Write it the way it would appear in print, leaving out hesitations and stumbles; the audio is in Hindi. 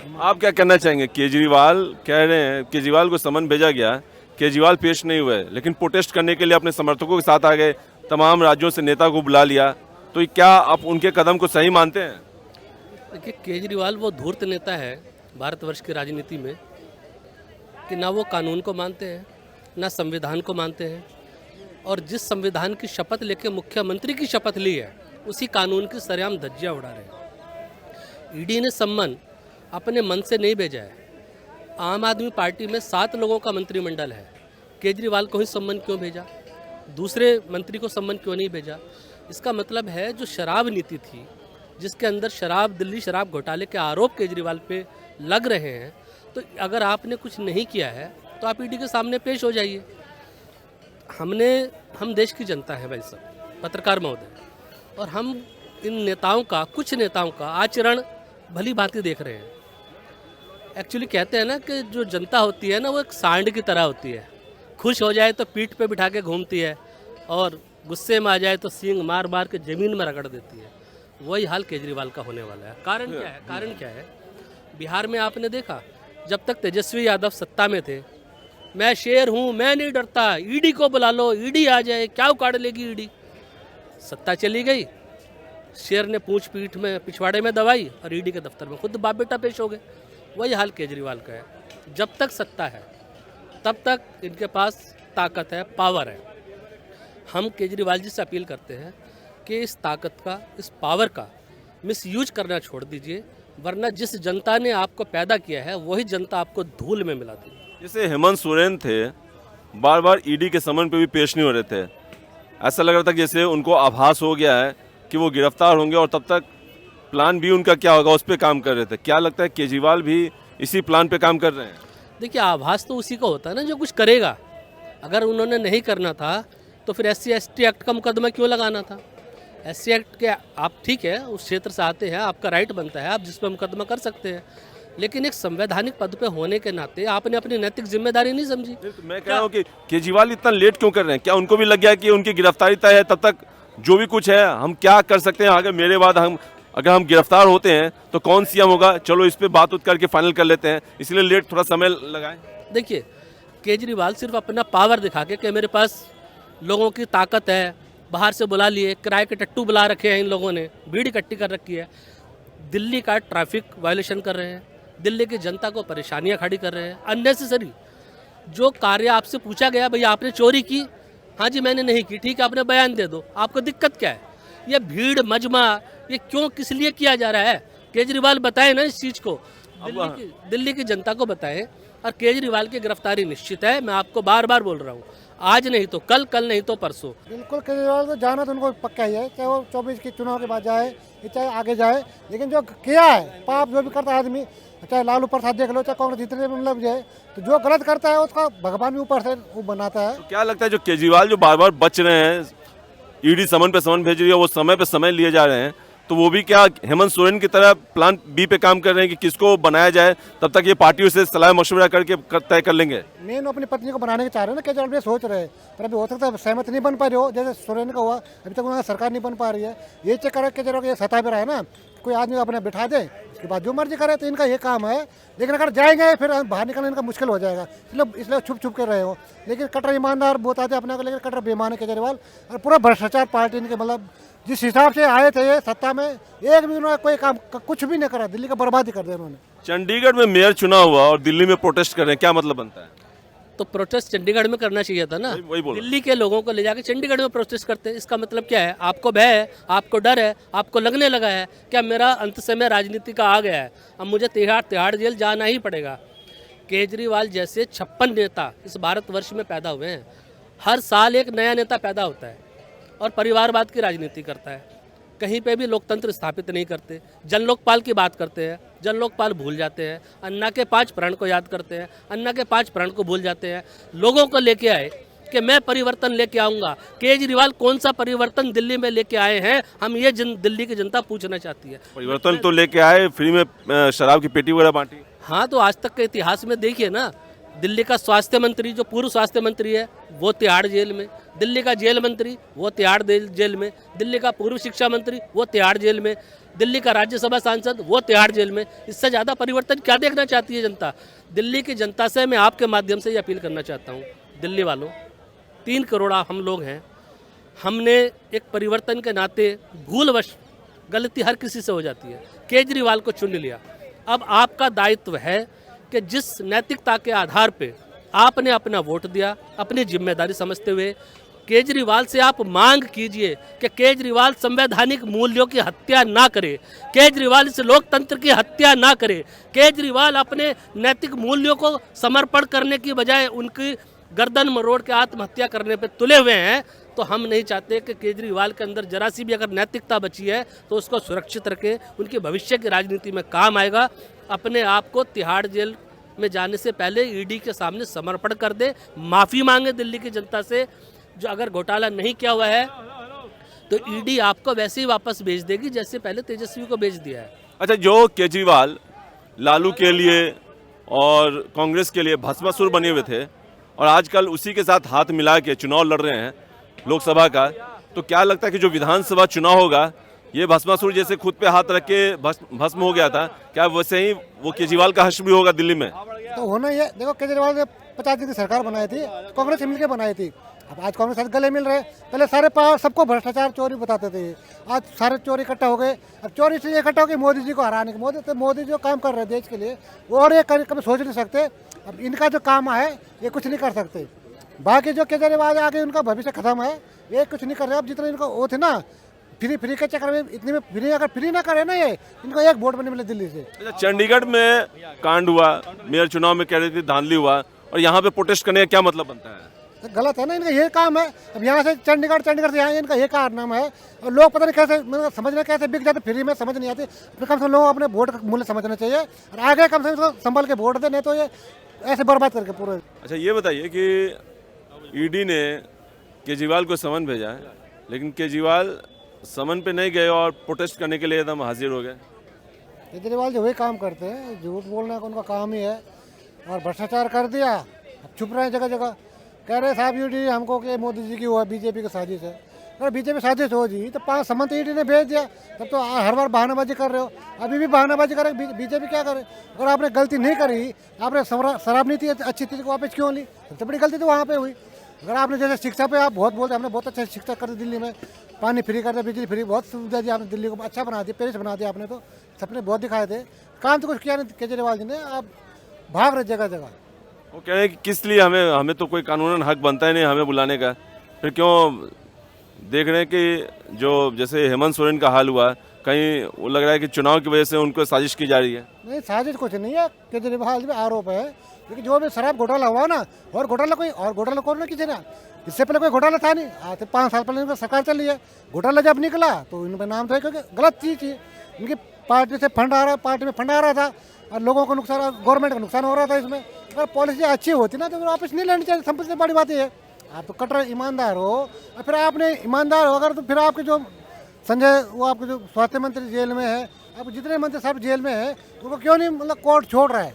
आप क्या कहना चाहेंगे? केजरीवाल कह रहे हैं, केजरीवाल को समन भेजा गया, केजरीवाल पेश नहीं हुए, लेकिन प्रोटेस्ट करने के लिए अपने समर्थकों के साथ आ गए, तमाम राज्यों से नेता को बुला लिया। तो क्या आप उनके कदम को सही मानते हैं? देखिए, केजरीवाल वो धूर्त नेता है भारतवर्ष की राजनीति में कि ना वो कानून को मानते हैं, ना संविधान को मानते हैं, और जिस संविधान की शपथ लेके मुख्यमंत्री की शपथ ली है उसी कानून की सरेआम धज्जियां उड़ा रहे हैं। ईडी ने सम्मन अपने मन से नहीं भेजा है। आम आदमी पार्टी में 7 लोगों का मंत्रिमंडल है, केजरीवाल को ही सम्मन क्यों भेजा, दूसरे मंत्री को सम्मन क्यों नहीं भेजा? इसका मतलब है जो शराब नीति थी, जिसके अंदर शराब, दिल्ली शराब घोटाले के आरोप केजरीवाल पे लग रहे हैं, तो अगर आपने कुछ नहीं किया है तो आप ईडी के सामने पेश हो जाइए। हम देश की जनता है भाई साहब, पत्रकार महोदय, और हम इन नेताओं का, कुछ नेताओं का आचरण भली भांति देख रहे हैं। एक्चुअली कहते हैं ना कि जो जनता होती है ना, वो एक सांड की तरह होती है। खुश हो जाए तो पीठ पे बिठा के घूमती है, और गुस्से में आ जाए तो सींग मार मार के ज़मीन में रगड़ देती है। वही हाल केजरीवाल का होने वाला है। कारण क्या है? कारण क्या है? बिहार में आपने देखा, जब तक तेजस्वी यादव सत्ता में थे, मैं शेर हूँ, मैं नहीं डरता, ईडी को बुला लो, ईडी आ जाए, क्या उखाड़ लेगी ईडी। सत्ता चली गई, शेर ने पूंछ पीठ में, पिछवाड़े में दबाई, और ईडी के दफ्तर में खुद बाप बेटा पेश हो गए। वही हाल केजरीवाल का है। जब तक सत्ता है तब तक इनके पास ताकत है, पावर है। हम केजरीवाल जी से अपील करते हैं कि इस ताकत का, इस पावर का मिसयूज करना छोड़ दीजिए, वरना जिस जनता ने आपको पैदा किया है वही जनता आपको धूल में मिला देगी। जैसे हेमंत सोरेन थे, बार बार ईडी के समन पे भी पेश नहीं हो रहे थे। ऐसा लग रहा था कि जैसे उनको आभास हो गया है कि वो गिरफ्तार होंगे, और तब तक प्लान भी उनका क्या होगा उस पर काम कर रहे थे। क्या लगता है केजरीवाल भी इसी प्लान पे काम कर रहे हैं? देखिए, आभास तो उसी को होता है ना जो कुछ करेगा। अगर उन्होंने नहीं करना था तो फिर SC/ST एक्ट का मुकदमा क्यों लगाना था? SC एक्ट के आप, ठीक है, उस क्षेत्र से आते हैं, आपका राइट बनता है, आप जिस पर मुकदमा कर सकते हैं, लेकिन एक संवैधानिक पद पे होने के नाते आपने अपनी नैतिक जिम्मेदारी नहीं समझी। तो मैं कह रहा हूँ कि केजरीवाल इतना लेट क्यों कर रहे हैं? क्या उनको भी लग गया कि उनकी गिरफ्तारी तय है, तब तक जो भी कुछ है हम क्या कर सकते हैं आगे, मेरे बाद अगर हम गिरफ्तार होते हैं तो कौन सीएम होगा, चलो इस पे बात उत करके फाइनल कर लेते हैं, इसलिए लेट थोड़ा समय लगाएं? देखिए, केजरीवाल सिर्फ अपना पावर दिखा के कि मेरे पास लोगों की ताकत है, बाहर से बुला लिए, किराए के टट्टू बुला रखे हैं इन लोगों ने, भीड़ इकट्ठी कर रखी है, दिल्ली का ट्रैफिक वायलेशन कर रहे हैं, दिल्ली की जनता को परेशानियां खड़ी कर रहे हैं अननेसेसरी। जो कार्य आपसे पूछा गया, भैया आपने चोरी की, हाँ जी मैंने नहीं की, ठीक है आपने बयान दे दो, आपको दिक्कत क्या है? ये भीड़ मजमा, ये क्यों, किस लिए किया जा रहा है? केजरीवाल बताएं ना इस चीज़ को, दिल्ली की जनता को बताएं। और केजरीवाल की गिरफ्तारी निश्चित है, मैं आपको बार बार बोल रहा हूँ, आज नहीं तो कल, कल नहीं तो परसों। बिल्कुल केजरीवाल को जाना तो उनको पक्का ही है, चाहे वो 24 के चुनाव के बाद जाए, चाहे आगे जाए, लेकिन जो किया है पाप, जो भी करता है आदमी, चाहे लालू प्रसाद देख लो, चाहे कांग्रेस जितने भी मतलब जाए, तो जो गलत करता है उसका भगवान भी ऊपर से वो बनाता है। तो क्या लगता है जो केजरीवाल जो बार बार बच रहे हैं, ईडी समन पे समन भेज रही है, वो समय पे समय लिए जा रहे हैं, तो वो भी क्या हेमंत सोरेन की तरह प्लान बी पे काम कर रहे हैं कि किसको बनाया जाए, तब तक ये पार्टियों से सलाह मशवरा करके तय कर लेंगे? मेन अपनी पत्नी को बनाने के चाह रहे हैं ना, केजरीवाल भी सोच रहे हैं, पर अभी हो सकता है सहमत नहीं बन पा रही हो, जैसे सोरेन का हुआ, अभी तक उनका सरकार नहीं बन पा रही है। ये चक्कर है केजरीवाल ये सत्ता पे रहा है ना, कोई आदमी अपने बिठा दे, उसके बाद जो मर्जी करे, तो इनका ये काम है। लेकिन अगर जाएंगे फिर बाहर निकलना इनका मुश्किल हो जाएगा, इसलिए छुप छुप कर रहे हो। लेकिन कट्टर ईमानदार बताते अपने को, लेकिन कट्टर बेईमान है केजरीवाल, और पूरा भ्रष्टाचार पार्टी इनके, मतलब जिस हिसाब से आए थे ये सत्ता में, एक भी उन्होंने कोई काम कुछ भी नहीं करा, दिल्ली का बर्बादी कर दिया उन्होंने। चंडीगढ़ में मेयर चुना हुआ और दिल्ली में प्रोटेस्ट कर रहे हैं, क्या मतलब बनता है? तो प्रोटेस्ट चंडीगढ़ में करना चाहिए था ना, वही बोल रहा हूं। दिल्ली के लोगों को ले जाके चंडीगढ़ में प्रोटेस्ट करते हैं। इसका मतलब क्या है? आपको भय है, आपको डर है, आपको लगने लगा है क्या मेरा अंत समय राजनीति का आ गया है, अब मुझे तिहाड़ जेल जाना ही पड़ेगा। केजरीवाल जैसे 56 नेता इस भारतवर्ष में पैदा हुए हैं, हर साल एक नया नेता पैदा होता है और परिवारवाद की राजनीति करता है। कहीं पे भी लोकतंत्र स्थापित नहीं करते, जन लोकपाल की बात करते हैं, जन लोकपाल भूल जाते हैं, अन्ना के 5 प्रण को याद करते हैं, अन्ना के 5 प्रण को भूल जाते हैं। लोगों को लेके आए कि मैं परिवर्तन लेके आऊँगा। केजरीवाल कौन सा परिवर्तन दिल्ली में लेके आए हैं, हम ये दिल्ली की जनता पूछना चाहती है। परिवर्तन तो लेके आए, फ्री में शराब की पेटी वगैरह बांटी। हाँ, तो आज तक के इतिहास में देखिए ना, दिल्ली का स्वास्थ्य मंत्री जो पूर्व स्वास्थ्य मंत्री है वो तिहाड़ जेल में, दिल्ली का जेल मंत्री वो तिहाड़ जेल में, दिल्ली का पूर्व शिक्षा मंत्री वो तिहाड़ जेल में, दिल्ली का राज्यसभा सांसद वो तिहाड़ जेल में। इससे ज़्यादा परिवर्तन क्या देखना चाहती है जनता? दिल्ली की जनता से मैं आपके माध्यम से ये अपील करना चाहता हूँ, दिल्ली वालों, 3 करोड़ हम लोग हैं, हमने एक परिवर्तन के नाते भूलवश, गलती हर किसी से हो जाती है, केजरीवाल को चुन लिया। अब आपका दायित्व है कि जिस नैतिकता के आधार पे आपने अपना वोट दिया, अपनी जिम्मेदारी समझते हुए केजरीवाल से आप मांग कीजिए कि केजरीवाल संवैधानिक मूल्यों की हत्या ना करे, केजरीवाल इस लोकतंत्र की हत्या ना करे। केजरीवाल अपने नैतिक मूल्यों को समर्पण करने की बजाय उनकी गर्दन मरोड़ के आत्महत्या करने पे तुले हुए हैं। तो हम नहीं चाहते कि केजरीवाल के अंदर जरा सी भी अगर नैतिकता बची है तो उसको सुरक्षित रखें, उनकी भविष्य की राजनीति में काम आएगा। अपने आप को तिहाड़ जेल में जाने से पहले ईडी के सामने समर्पण कर दे, माफ़ी मांगे दिल्ली की जनता से। जो अगर घोटाला नहीं किया हुआ है तो ईडी आपको वैसे ही वापस भेज देगी जैसे पहले तेजस्वी को भेज दिया है। अच्छा, जो केजरीवाल लालू के लिए और कांग्रेस के लिए भस्मासुर बने हुए थे और आजकल उसी के साथ हाथ मिला के चुनाव लड़ रहे हैं लोकसभा का, तो क्या लगता है कि जो विधानसभा चुनाव होगा ये भस्मासुर जैसे खुद पे हाथ रख के भस्म हो गया था, क्या वैसे ही वो केजरीवाल का हश्र भी होगा दिल्ली में? तो होना ही है। देखो केजरीवाल ने 50 दिन की सरकार बनाई थी, कांग्रेस से मिलकर बनाई थी। अब आज कांग्रेस साथ गले मिल रहे, पहले सारे पावर सबको भ्रष्टाचार चोरी बताते थे, आज सारे चोरी इकट्ठा हो गए। अब चोरी से इकट्ठा हो गई मोदी जी को हराने के। मोदी जो काम कर रहे हैं देश के लिए वो और ये कभी सोच नहीं सकते। अब इनका जो काम है ये कुछ नहीं कर सकते। बाकी जो केजरीवाल आगे उनका भविष्य खत्म है, ये कुछ नहीं कर रहे। अब जितना इनको वो थे ना फ्री के चक्कर में, इतने में फ्री अगर फ्री ना करे ना, ये इनको एक वोट भी नहीं मिले दिल्ली से। अच्छा, चंडीगढ़ में कांड हुआ, मेयर चुनाव में कह रही थी धांधली हुआ, और यहाँ पे प्रोटेस्ट करने का क्या मतलब बनता है? तो गलत है ना, इनका ये काम है। अब यहाँ से चंडीगढ़ से यहाँ इनका ये कारनामा है। और लोग पता नहीं कैसे, मतलब समझना कैसे बिक जाते फ्री में, समझ नहीं आती। फिर कम से कम लोगों को अपने वोट का मूल्य समझना चाहिए और आगे कम से कम संभल के वोट दे, नहीं तो ये ऐसे बर्बाद करके पूरे। अच्छा, ये बताइए कि ईडी ने केजरीवाल को समन भेजा है, लेकिन केजरीवाल समन पे नहीं गए और प्रोटेस्ट करने के लिए एकदम हाजिर हो गए। केजरीवाल जो वही काम करते हैं, झूठ बोलना का उनका काम ही है, और भ्रष्टाचार कर दिया। अब चुप रहे जगह जगह, कह रहे साहब ईडी हमको कि मोदी जी की वो है, बीजेपी की साजिश है। अगर बीजेपी साजिश हो जी तो 5 समन तो ईडी ने भेज दिया, तब तो हर बार बहानाबाजी कर रहे हो। अभी भी बहानाबाजी करे, बीजेपी क्या करे? अगर आपने गलती नहीं करी, आपने शराब नीति अच्छी थी वापस क्यों ली? सबसे बड़ी गलती तो वहाँ पे हुई। अगर आपने जैसे शिक्षा पे आप बहुत बोलते, हमने बहुत अच्छा शिक्षा कर दी दिल्ली में, पानी फ्री कर दिया, बिजली फ्री, बहुत सुविधा दी आपने, दिल्ली को अच्छा बना दिया, पेरिस बना दिया आपने। तो सपने बहुत दिखाए थे, काम तो कुछ किया नहीं केजरीवाल जी ने। आप भाग रहे जगह जगह। वो कह रहे हैं कि किस लिए हमें तो कोई कानूनन हक बनता ही नहीं हमें बुलाने का, फिर क्यों? देख रहे हैं कि जो जैसे हेमंत सोरेन का हाल हुआ, कहीं वो लग रहा है कि चुनाव की वजह से उनको साजिश की जा रही है। नहीं, साजिश कुछ नहीं है, केजरीवाल पे आरोप है। क्योंकि जो भी शराब घोटाला हुआ ना, और घोटाला कौन ना किसी ना, इससे पहले कोई घोटाला था नहीं। आज से 5 साल पहले इनकी सरकार चली है, घोटाला जब निकला तो इन पर नाम था, क्योंकि गलत चीज़ थी। इनकी पार्टी से फंड आ रहा, पार्टी में फंड आ रहा था और लोगों को नुकसान, गवर्नमेंट का नुकसान हो रहा था इसमें। अगर पॉलिसी अच्छी होती ना तो वापस नहीं लेनी चाहिए, सबसे बड़ी बात है। आप तो कट्टर ईमानदार हो, और फिर आपने ईमानदार हो अगर, तो फिर आपके जो संजय, वो आपके जो स्वास्थ्य मंत्री जेल में है, अब जितने मंत्री सब जेल में है, उनको क्यों नहीं मतलब कोर्ट छोड़ रहा है?